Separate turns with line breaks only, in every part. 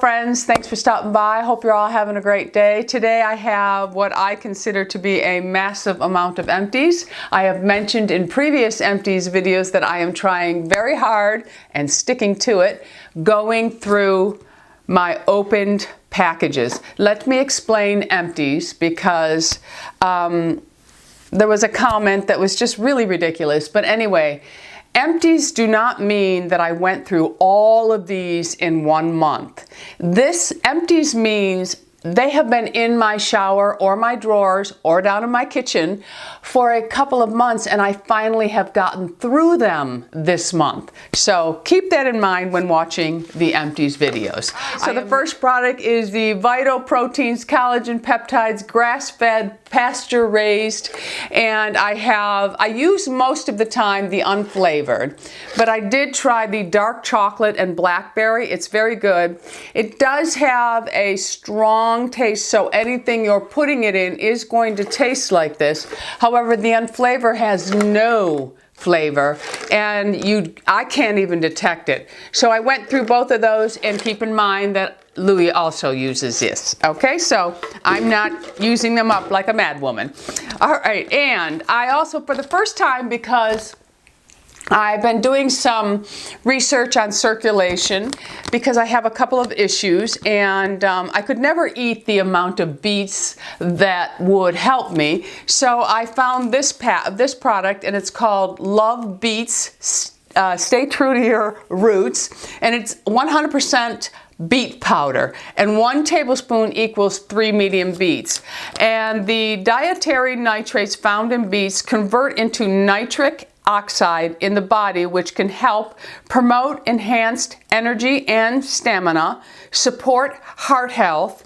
friends, thanks for stopping by. I hope you're all having a great day. Today I have what I consider to be a massive amount of empties. I have mentioned in previous empties videos that I am trying very hard and sticking to it, going through my opened packages. Let me explain empties because there was a comment that was just really ridiculous. But anyway, empties do not mean that I went through all of these in 1 month. This empties means they have been in my shower or my drawers or down in my kitchen for a couple of months, and I finally have gotten through them this month. So keep that in mind when watching the empties videos. So the first product is the Vital Proteins Collagen Peptides grass-fed, pasture-raised, and I use most of the time the unflavored, but I did try the dark chocolate and blackberry. It's very good. It does have a strong taste, so anything you're putting it in is going to taste like this. However, the unflavored has no flavor, and I can't even detect it. So I went through both of those, and keep in mind that Louis also uses this. Okay, so I'm not using them up like a mad woman. All right, and I also, for the first time, because I've been doing some research on circulation because I have a couple of issues, and I could never eat the amount of beets that would help me. So I found this product, and it's called Love Beets. Stay true to your roots, and it's 100% beet powder, and 1 tablespoon equals 3 medium beets. And the dietary nitrates found in beets convert into nitric oxide in the body, which can help promote enhanced energy and stamina, support heart health,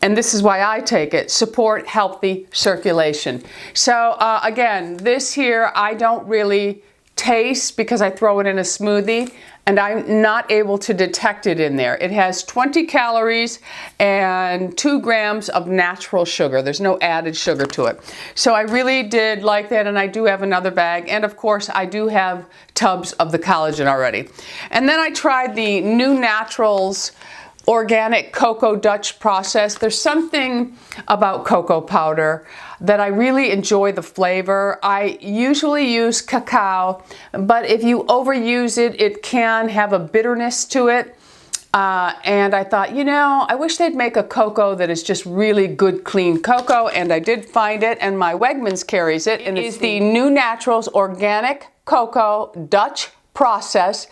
and this is why I take it, support healthy circulation. So again, this here I don't really taste because I throw it in a smoothie, and I'm not able to detect it in there. It has 20 calories and 2 grams of natural sugar. There's no added sugar to it. So I really did like that, and I do have another bag, and of course I do have tubs of the collagen already. And then I tried the New Naturals organic cocoa Dutch process. There's something about cocoa powder that I really enjoy the flavor. I usually use cacao, but if you overuse it, it can have a bitterness to it. And I thought, you know, I wish they'd make a cocoa that is just really good, clean cocoa, and I did find it, and my Wegmans carries it, and it's the New Naturals Organic Cocoa Dutch Process.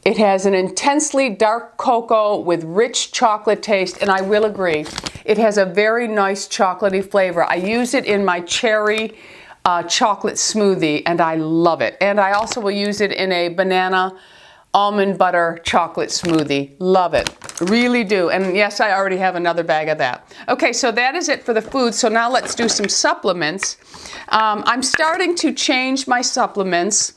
It has an intensely dark cocoa with rich chocolate taste, and I will agree, it has a very nice chocolatey flavor. I use it in my cherry chocolate smoothie, and I love it. And I also will use it in a banana almond butter chocolate smoothie. Love it. Really do. And yes, I already have another bag of that. Okay, so that is it for the food. So now let's do some supplements. I'm starting to change my supplements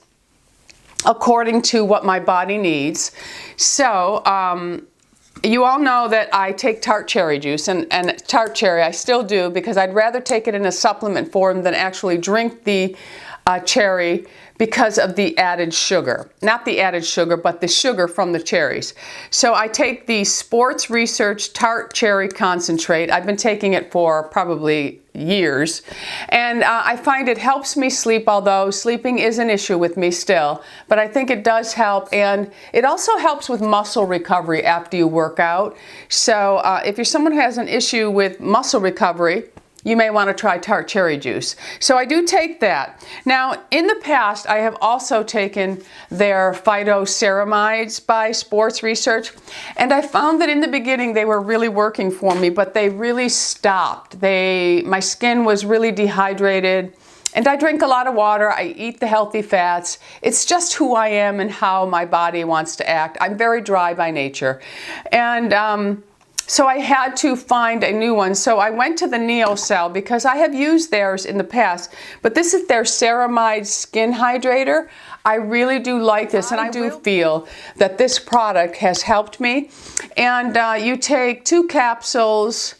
according to what my body needs. So you all know that I take tart cherry juice, and tart cherry I still do because I'd rather take it in a supplement form than actually drink the cherry because of the added sugar. Not the added sugar, but the sugar from the cherries. So I take the Sports Research Tart Cherry Concentrate. I've been taking it for probably years, and I find it helps me sleep, although sleeping is an issue with me still, but I think it does help, and it also helps with muscle recovery after you work out. So if you're someone who has an issue with muscle recovery, you may want to try tart cherry juice. So I do take that. Now, in the past, I have also taken their phytoceramides by Sports Research, and I found that in the beginning they were really working for me, but they really stopped. My skin was really dehydrated, and I drink a lot of water. I eat the healthy fats. It's just who I am and how my body wants to act. I'm very dry by nature. And so I had to find a new one. So I went to the NeoCell because I have used theirs in the past, but this is their ceramide skin hydrator. I really do like this, and I do feel that this product has helped me. And you take 2 capsules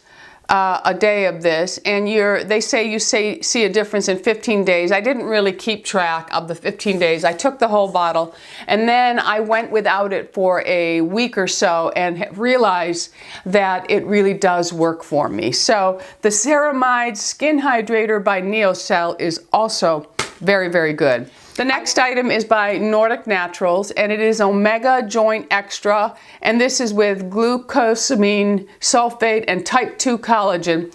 a day of this, and they say you see a difference in 15 days. I didn't really keep track of the 15 days. I took the whole bottle, and then I went without it for a week or so and realized that it really does work for me. So the Ceramide Skin Hydrator by Neocell is also very, very good. The next item is by Nordic Naturals, and it is Omega Joint Extra, and this is with glucosamine sulfate and type 2 collagen.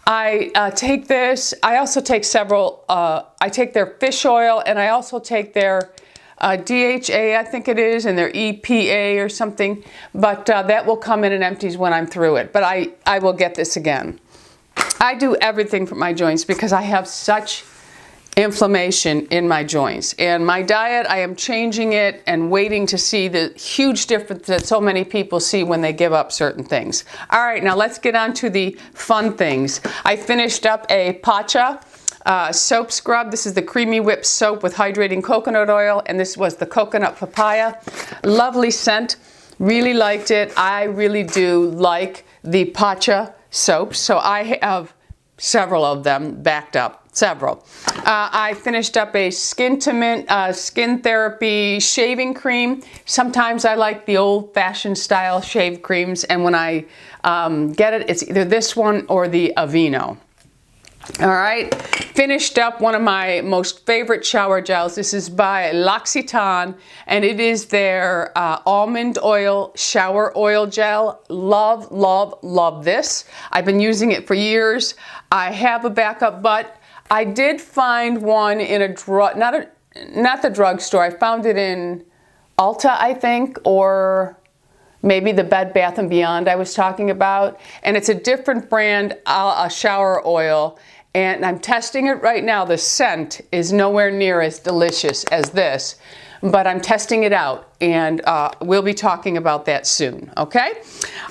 I take this. I also take several. I take their fish oil, and I also take their DHA, I think it is, and their EPA or something, but that will come in empties when I'm through it. But I will get this again. I do everything for my joints because I have such inflammation in my joints, and my diet, I am changing it and waiting to see the huge difference that so many people see when they give up certain things. All right, now let's get on to the fun things. I finished up a Pacha soap scrub. This is the Creamy Whip soap with hydrating coconut oil, and this was the coconut papaya. Lovely scent, really liked it. I really do like the Pacha soaps, so I have several of them backed up. Several. I finished up a Skin-to-Mint Skin Therapy shaving cream. Sometimes I like the old-fashioned style shave creams, and when I get it, it's either this one or the Aveeno. All right, finished up one of my most favorite shower gels. This is by L'Occitane, and it is their almond oil shower oil gel. Love, love, love this. I've been using it for years. I have a backup, but I did find one in a not the drugstore. I found it in Ulta, I think, or maybe the Bed Bath & Beyond I was talking about. And it's a different brand, a shower oil. And I'm testing it right now. The scent is nowhere near as delicious as this, but I'm testing it out, and we'll be talking about that soon, okay?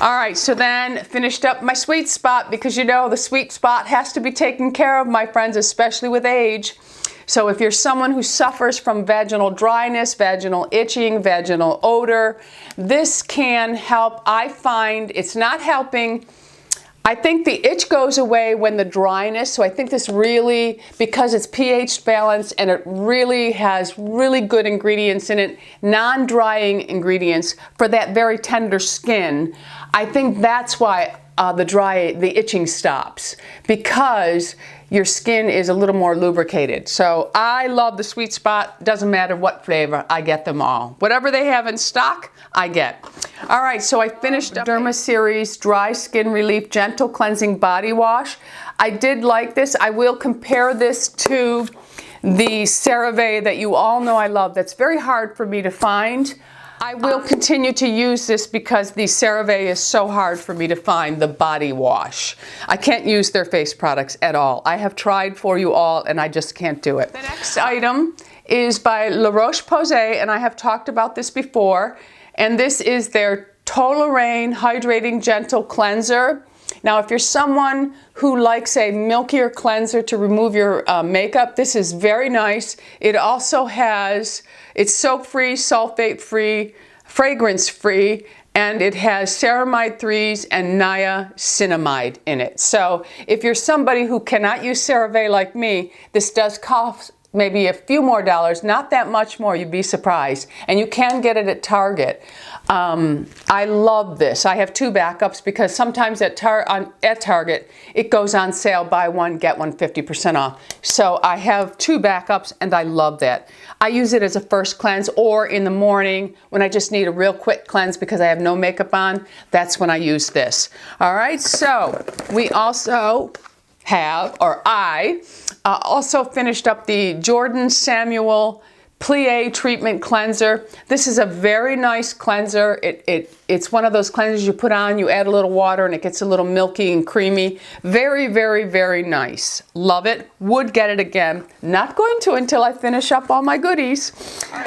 All right, so then finished up my sweet spot, because you know the sweet spot has to be taken care of, my friends, especially with age. So if you're someone who suffers from vaginal dryness, vaginal itching, vaginal odor, this can help. I find it's not helping. I think the itch goes away when the dryness, so I think this really, because it's pH balanced and it really has really good ingredients in it, non-drying ingredients for that very tender skin, I think that's why the itching stops, because your skin is a little more lubricated. So I love the Sweet Spot. Doesn't matter what flavor, I get them all. Whatever they have in stock, I get. All right, so I finished up Derma Series Dry Skin Relief Gentle Cleansing Body Wash. I did like this. I will compare this to the CeraVe that you all know I love. That's very hard for me to find. I will continue to use this because the CeraVe is so hard for me to find, the body wash. I can't use their face products at all. I have tried for you all and I just can't do it. The next item is by La Roche-Posay, and I have talked about this before, and this is their Toleriane Hydrating Gentle Cleanser. Now, if you're someone who likes a milkier cleanser to remove your makeup, this is very nice. It also has, it's soap-free, sulfate-free, fragrance-free, and it has ceramide 3s and niacinamide in it. So if you're somebody who cannot use CeraVe like me, this does cost maybe a few more dollars, not that much more, you'd be surprised. And you can get it at Target. I love this. I have 2 backups because sometimes at Target it goes on sale, buy one, get one 50% off. So I have 2 backups and I love that. I use it as a first cleanse, or in the morning when I just need a real quick cleanse because I have no makeup on, that's when I use this. All right, so we also have, or I also finished up the Jordan Samuel Plie Treatment Cleanser. This is a very nice cleanser. It's one of those cleansers you put on, you add a little water, and it gets a little milky and creamy. Very, very, very nice. Love it. Would get it again. Not going to until I finish up all my goodies.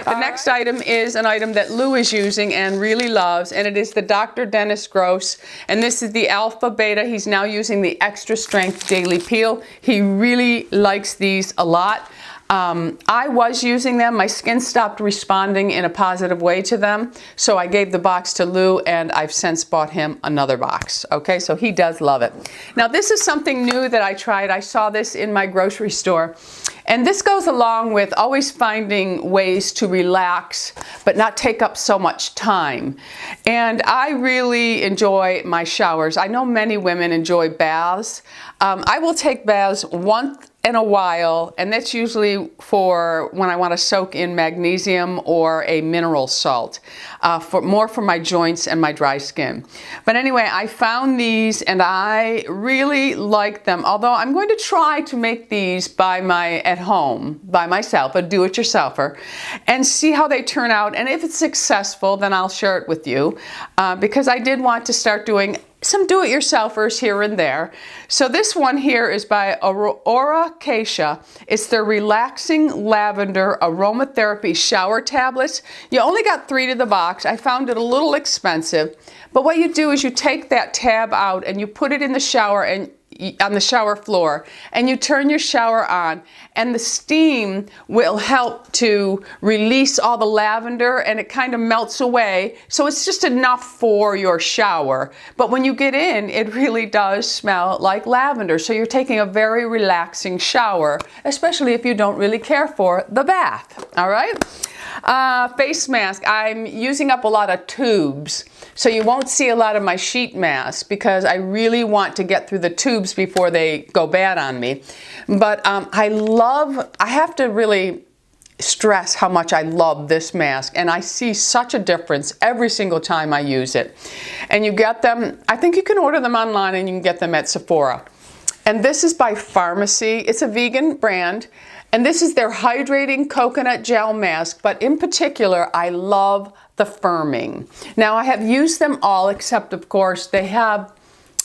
The next item is an item that Lou is using and really loves, and it is the Dr. Dennis Gross. And this is the Alpha Beta. He's now using the Extra Strength Daily Peel. He really likes these a lot. I was using them. My skin stopped responding in a positive way to them, so I gave the box to Lou, and I've since bought him another box. Okay, so he does love it. Now this is something new that I tried. I saw this in my grocery store, and this goes along with always finding ways to relax but not take up so much time. And I really enjoy my showers. I know many women enjoy baths. I will take baths once in a while, and that's usually for when I want to soak in magnesium or a mineral salt, more for my joints and my dry skin. But anyway, I found these and I really like them, although I'm going to try to make these at home by myself, a do-it-yourselfer, and see how they turn out. And if it's successful, then I'll share it with you, because I did want to start doing some do-it-yourselfers here and there. So this one here is by Aura-Cascia. It's their Relaxing Lavender Aromatherapy Shower Tablets. You only got 3 to the box. I found it a little expensive, but what you do is you take that tab out and you put it in the shower and on the shower floor, and you turn your shower on, and the steam will help to release all the lavender, and it kind of melts away, so it's just enough for your shower. But when you get in, it really does smell like lavender, so you're taking a very relaxing shower, especially if you don't really care for the bath. All right? Face mask. I'm using up a lot of tubes, so you won't see a lot of my sheet masks because I really want to get through the tubes before they go bad on me. But I have to really stress how much I love this mask, and I see such a difference every single time I use it. And you get them, I think you can order them online and you can get them at Sephora. And this is by Pharmacy. It's a vegan brand. And this is their Hydrating Coconut Gel Mask, but in particular, I love the firming. Now, I have used them all, except, of course, they have,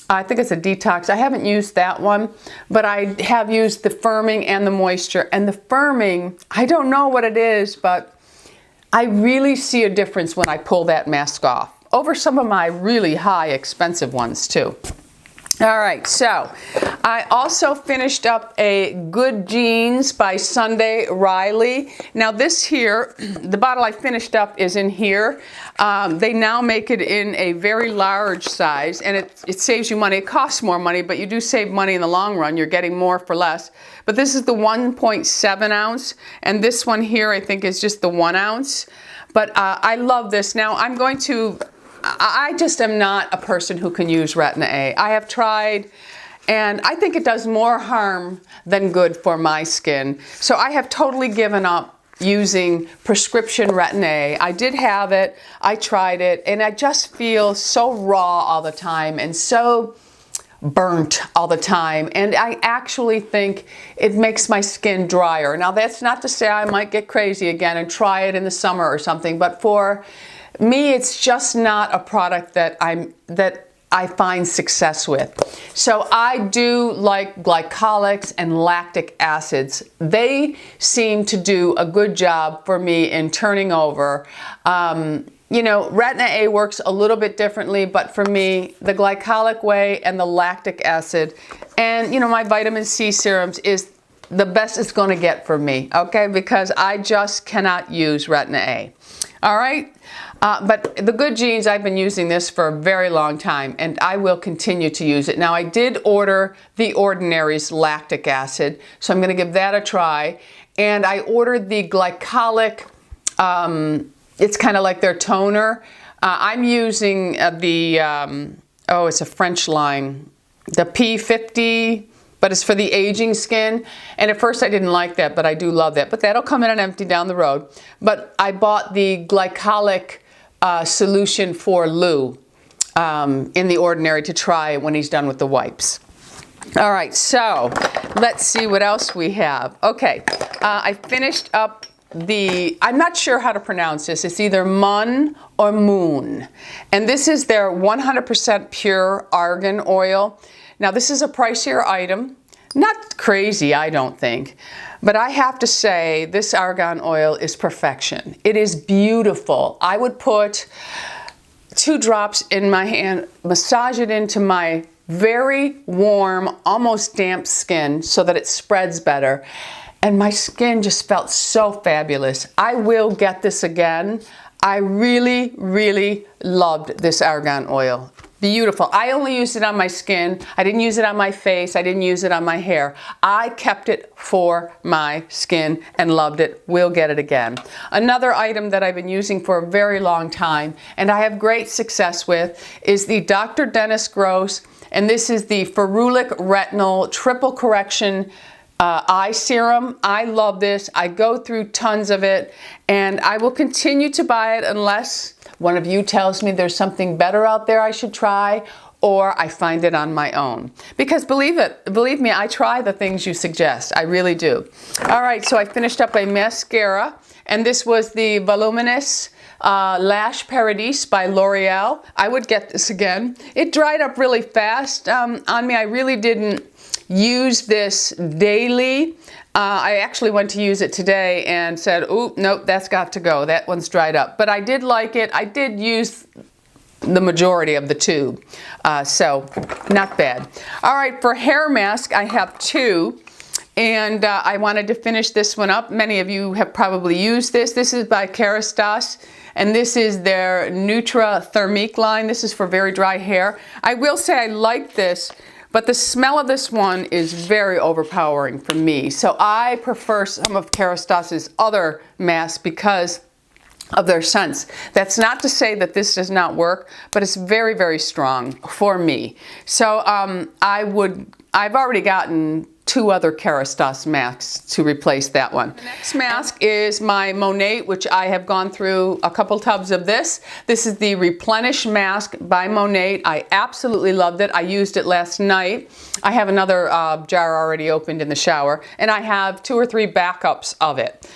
I think it's a detox. I haven't used that one, but I have used the firming and the moisture. And the firming, I don't know what it is, but I really see a difference when I pull that mask off, over some of my really high, expensive ones, too. All right, so I also finished up a Good Genes by Sunday Riley. Now this here, the bottle I finished up is in here. They now make it in a very large size, and it saves you money. It costs more money, but you do save money in the long run. You're getting more for less. But this is the 1.7 ounce, and this one here I think is just the 1 ounce. But I love this. Now I just am not a person who can use Retin-A. I have tried, and I think it does more harm than good for my skin. So I have totally given up using prescription Retin-A. I did have it, I tried it, and I just feel so raw all the time and so burnt all the time. And I actually think it makes my skin drier. Now that's not to say I might get crazy again and try it in the summer or something, but for me, it's just not a product that I find success with. So I do like glycolics and lactic acids. They seem to do a good job for me in turning over. You know, Retin-A works a little bit differently, but for me, the glycolic way and the lactic acid and, you know, my vitamin C serums is the best it's going to get for me, okay? Because I just cannot use Retin-A. All right? But the Good Genes, I've been using this for a very long time, and I will continue to use it. Now, I did order The Ordinary's lactic acid, so I'm going to give that a try. And I ordered the glycolic, it's kind of like their toner. I'm using it's a French line, the P50, but it's for the aging skin. And at first I didn't like that, but I do love that. But that'll come in an empty down the road. But I bought the glycolic solution for Lou in The Ordinary to try when he's done with the wipes. All right, so let's see what else we have. Okay, I finished up I'm not sure how to pronounce this. It's either Mun or Moon. And this is their 100% pure argan oil. Now this is a pricier item. Not crazy, I don't think. But I have to say, this argan oil is perfection. It is beautiful. I would put 2 drops in my hand, massage it into my very warm, almost damp skin so that it spreads better. and my skin just felt so fabulous. I will get this again. I really, really loved this argan oil. Beautiful. I only used it on my skin. I didn't use it on my face. I didn't use it on my hair. I kept it for my skin and loved it. We'll get it again. Another item that I've been using for a very long time and I have great success with is the Dr. Dennis Gross, and this is the Ferulic Retinol Triple Correction eye serum. I love this. I go through tons of it and I will continue to buy it unless one of you tells me there's something better out there I should try, or I find it on my own. Because believe me, I try the things you suggest. I really do. All right, so I finished up a mascara, and this was the Voluminous Lash Paradise by L'Oreal. I would get this again. It dried up really fast on me. I really didn't use this daily. I actually went to use it today and said, "Ooh, nope, that's got to go. That one's dried up." But I did like it. I did use the majority of the tube, so not bad. All right, for hair mask, I have two, and I wanted to finish this one up. Many of you have probably used this. This is by Kerastase, and this is their Nutra Thermique line. This is for very dry hair. I will say I like this, but the smell of this one is very overpowering for me. So I prefer some of Kerastase's other masks because of their scents. That's not to say that this does not work, but it's very, very strong for me. So I've already gotten two other Kerastase masks to replace that one. The next mask is my Monat, which I have gone through a couple tubs of this. This is the Replenish Mask by Monat. I absolutely loved it. I used it last night. I have another jar already opened in the shower, and I have 2 or 3 backups of it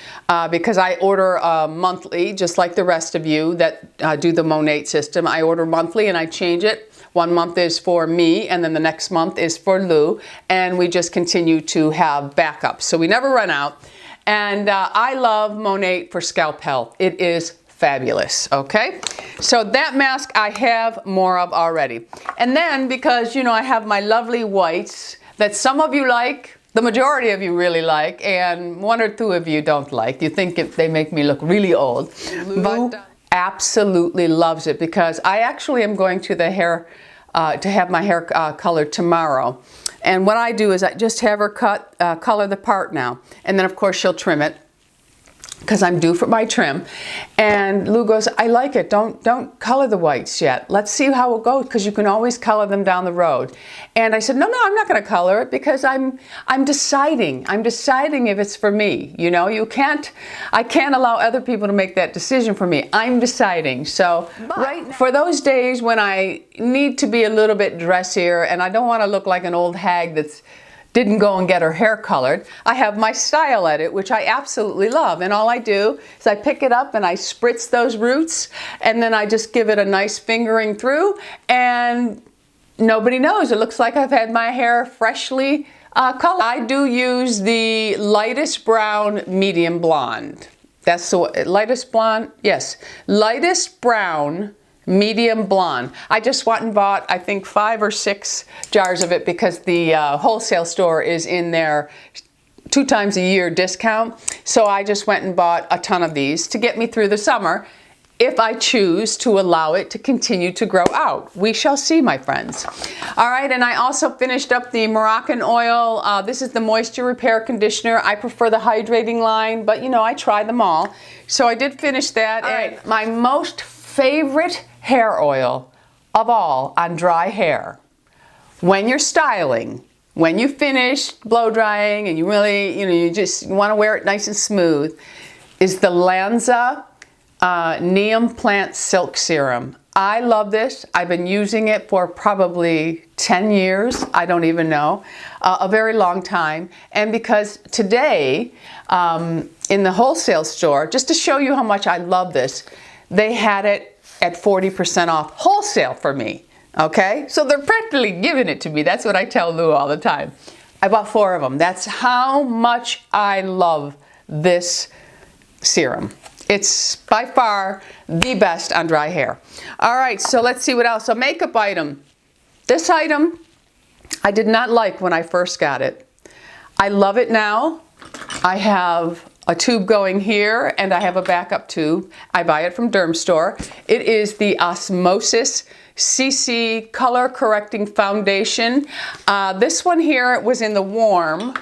because I order monthly, just like the rest of you that do the Monat system. I order monthly and I change it. 1 month is for me, and then the next month is for Lou, and we just continue to have backups. So we never run out. And I love Monat for scalp health. It is fabulous, okay? So that mask I have more of already. And then, because, you know, I have my lovely whites that some of you like, the majority of you really like, and 1 or 2 of you don't like. You think they make me look really old. Lou absolutely loves it because I actually am going to the hair to have my hair colored tomorrow, and what I do is I just have her color the part now, and then of course she'll trim it because I'm due for my trim. And Lou goes, "I like it. Don't color the whites yet. Let's see how it goes because you can always color them down the road." And I said, "No, I'm not going to color it because I'm deciding. I'm deciding if it's for me. You know, I can't allow other people to make that decision for me. I'm deciding." So right for those days when I need to be a little bit dressier and I don't want to look like an old hag that's didn't go and get her hair colored, I have my Style Edit, which I absolutely love. And all I do is I pick it up and I spritz those roots, and then I just give it a nice fingering through, and nobody knows. It looks like I've had my hair freshly colored. I do use the lightest brown, medium blonde. That's the lightest blonde? Yes. Lightest brown, medium blonde. I just went and bought, I think, 5 or 6 jars of it because the wholesale store is in their 2 times a year discount. So I just went and bought a ton of these to get me through the summer if I choose to allow it to continue to grow out. We shall see, my friends. All right, and I also finished up the Moroccan oil. This is the Moisture Repair Conditioner. I prefer the hydrating line, but you know, I try them all. So I did finish that. All right, my most favorite hair oil of all on dry hair, when you're styling, when you finish blow drying and you really, you just want to wear it nice and smooth, is the Lanza Neem Plant Silk Serum. I love this. I've been using it for probably 10 years. I don't even know. A very long time. And because today, in the wholesale store, just to show you how much I love this, they had it at 40% off wholesale for me, okay? So they're practically giving it to me. That's what I tell Lou all the time. I bought 4 of them. That's how much I love this serum. It's by far the best on dry hair. All right, so let's see what else. A makeup item. This item I did not like when I first got it. I love it now. I have a tube going here, and I have a backup tube. I buy it from Derm Store. It is the Osmosis CC Color Correcting Foundation. This one here was in the warm,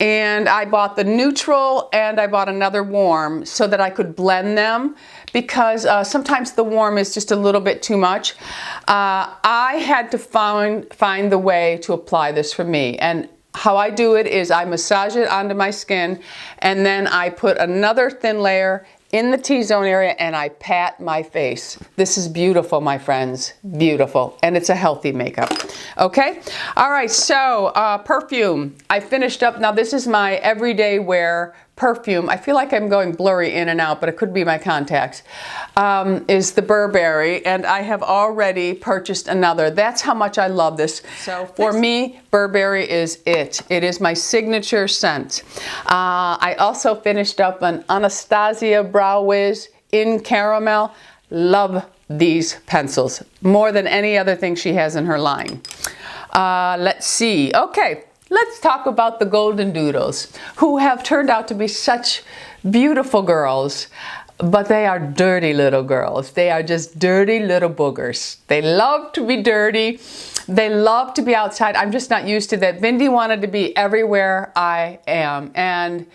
and I bought the neutral and I bought another warm so that I could blend them, because sometimes the warm is just a little bit too much. I had to find the way to apply this for me, and how I do it is I massage it onto my skin, and then I put another thin layer in the T-zone area and I pat my face. This is beautiful, my friends, beautiful, and it's a healthy makeup. Okay, all right, so perfume. I finished up, now this is my everyday wear perfume. I feel like I'm going blurry in and out, but it could be my contacts. Is the Burberry, and I have already purchased another. That's how much I love this. So for me, Burberry is it. It is my signature scent. I also finished up an Anastasia Brow Wiz in Caramel. Love these pencils more than any other thing she has in her line. Let's see. Okay. Let's talk about the Golden Doodles, who have turned out to be such beautiful girls, but they are dirty little girls. They are just dirty little boogers. They love to be dirty. They love to be outside. I'm just not used to that. Bindi wanted to be everywhere I am, and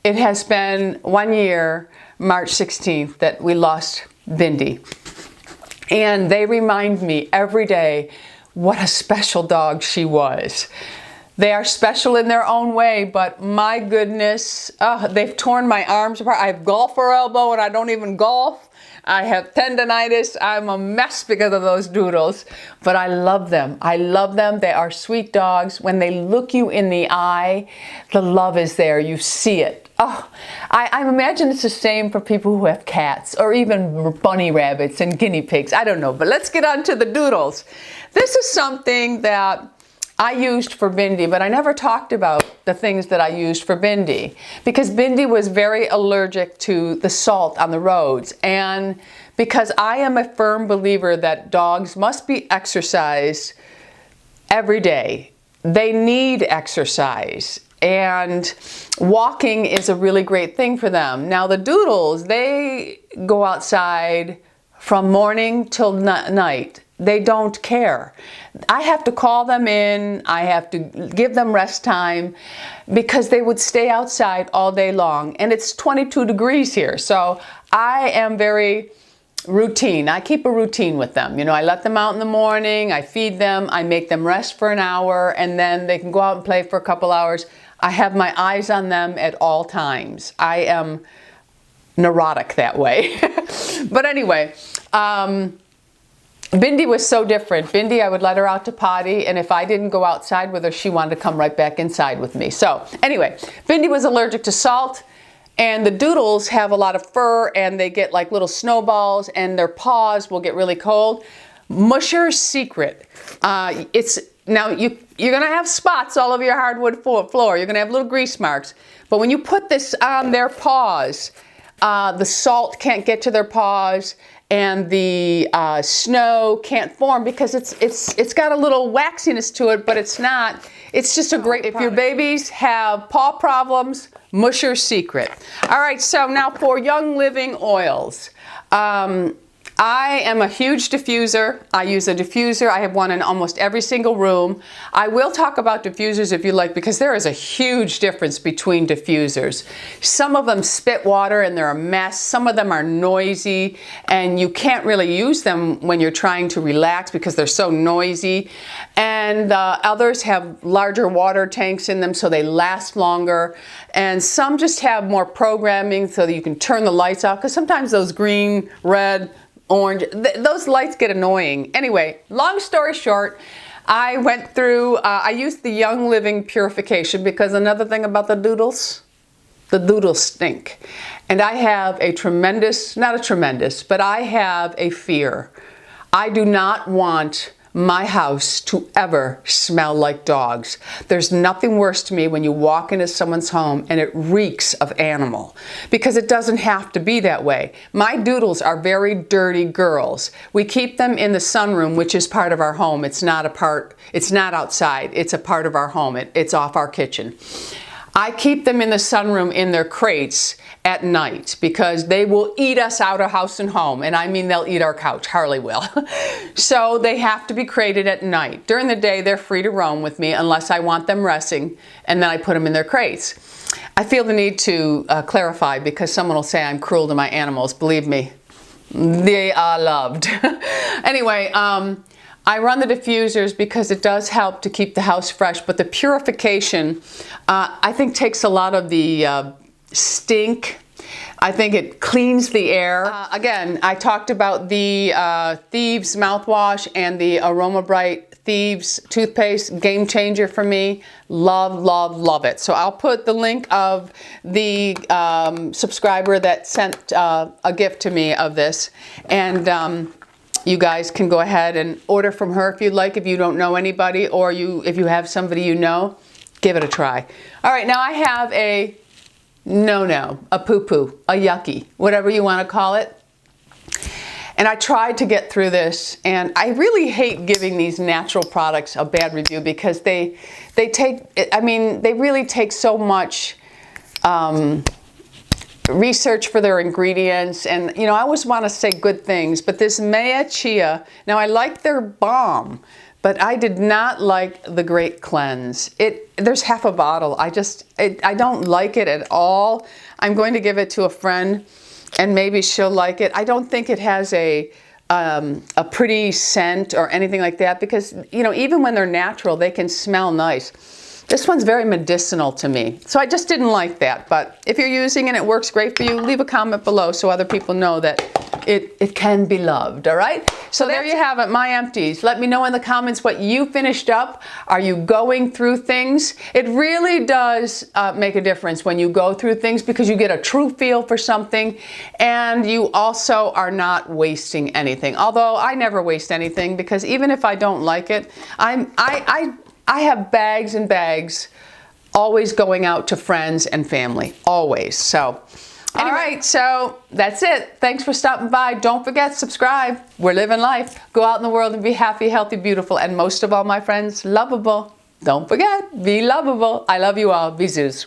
it has been 1 year, March 16th, that we lost Bindi. And they remind me every day what a special dog she was. They are special in their own way, but my goodness, they've torn my arms apart. I have golfer elbow and I don't even golf. I have tendonitis. I'm a mess because of those doodles, but I love them. I love them. They are sweet dogs. When they look you in the eye, the love is there. You see it. Oh, I imagine it's the same for people who have cats or even bunny rabbits and guinea pigs. I don't know, but let's get on to the doodles. This is something that I used for Bindi, but I never talked about the things that I used for Bindi, because Bindi was very allergic to the salt on the roads, and because I am a firm believer that dogs must be exercised every day. They need exercise, and walking is a really great thing for them. Now the doodles, they go outside from morning till night. They don't care. I have to call them in, I have to give them rest time, because they would stay outside all day long. And it's 22 degrees here, so I am very routine. I keep a routine with them. You know, I let them out in the morning, I feed them, I make them rest for an hour, and then they can go out and play for a couple hours. I have my eyes on them at all times. I am neurotic that way. But anyway, Bindi was so different. Bindi, I would let her out to potty, and if I didn't go outside with her, she wanted to come right back inside with me. So anyway, Bindi was allergic to salt, and the doodles have a lot of fur, and they get like little snowballs, and their paws will get really cold. Musher's Secret. Now you're gonna have spots all over your hardwood floor. You're gonna have little grease marks, but when you put this on their paws, the salt can't get to their paws, and the snow can't form, because it's got a little waxiness to it, but it's not. It's just a great, if your babies have paw problems, Musher's Secret. All right, so now for Young Living oils. I am a huge diffuser. I use a diffuser. I have one in almost every single room. I will talk about diffusers if you like, because there is a huge difference between diffusers. Some of them spit water and they're a mess. Some of them are noisy, and you can't really use them when you're trying to relax because they're so noisy. And others have larger water tanks in them, so they last longer. And some just have more programming so that you can turn the lights off, because sometimes those green, red, orange, those lights get annoying. Anyway, long story short, I went through, I used the Young Living Purification, because another thing about the doodles stink. And I have a tremendous, not a tremendous, but I have a fear. I do not want my house to ever smell like dogs. There's nothing worse to me when you walk into someone's home and it reeks of animal, because it doesn't have to be that way. My doodles are very dirty girls. We keep them in the sunroom, which is part of our home. It's not outside. It's a part of our home. It's off our kitchen. I keep them in the sunroom in their crates at night because they will eat us out of house and home. And I mean, they'll eat our couch. Harley will. So they have to be crated at night. During the day, they're free to roam with me unless I want them resting, and then I put them in their crates. I feel the need to clarify because someone will say I'm cruel to my animals. Believe me, they are loved. Anyway, I run the diffusers because it does help to keep the house fresh, but the purification, I think, takes a lot of the stink. I think it cleans the air. Again, I talked about the Thieves mouthwash and the Aroma Bright Thieves toothpaste. Game changer for me. Love, love, love it. So I'll put the link of the subscriber that sent a gift to me of this, and you guys can go ahead and order from her if you'd like, if you don't know anybody, or if you have somebody you know, give it a try. All right, now I have a no-no, a poo-poo, a yucky, whatever you want to call it. And I tried to get through this, and I really hate giving these natural products a bad review because they really take so much research for their ingredients, and you know, I always want to say good things, but this Maya Chia, now I like their balm, but I did not like the Great Cleanse. There's half a bottle. I don't like it at all. I'm going to give it to a friend and maybe she'll like it. I don't think it has a pretty scent or anything like that because, you know, even when they're natural, they can smell nice. This one's very medicinal to me, so I just didn't like that. But if you're using it and it works great for you, leave a comment below so other people know that it can be loved, all right? So there you have it, my empties. Let me know in the comments what you finished up. Are you going through things? It really does make a difference when you go through things because you get a true feel for something, and you also are not wasting anything. Although I never waste anything because even if I don't like it, I have bags and bags always going out to friends and family, always. So, anyway. All right, so that's it. Thanks for stopping by. Don't forget, subscribe. We're living life. Go out in the world and be happy, healthy, beautiful, and most of all, my friends, lovable. Don't forget, be lovable. I love you all. Be Zeus.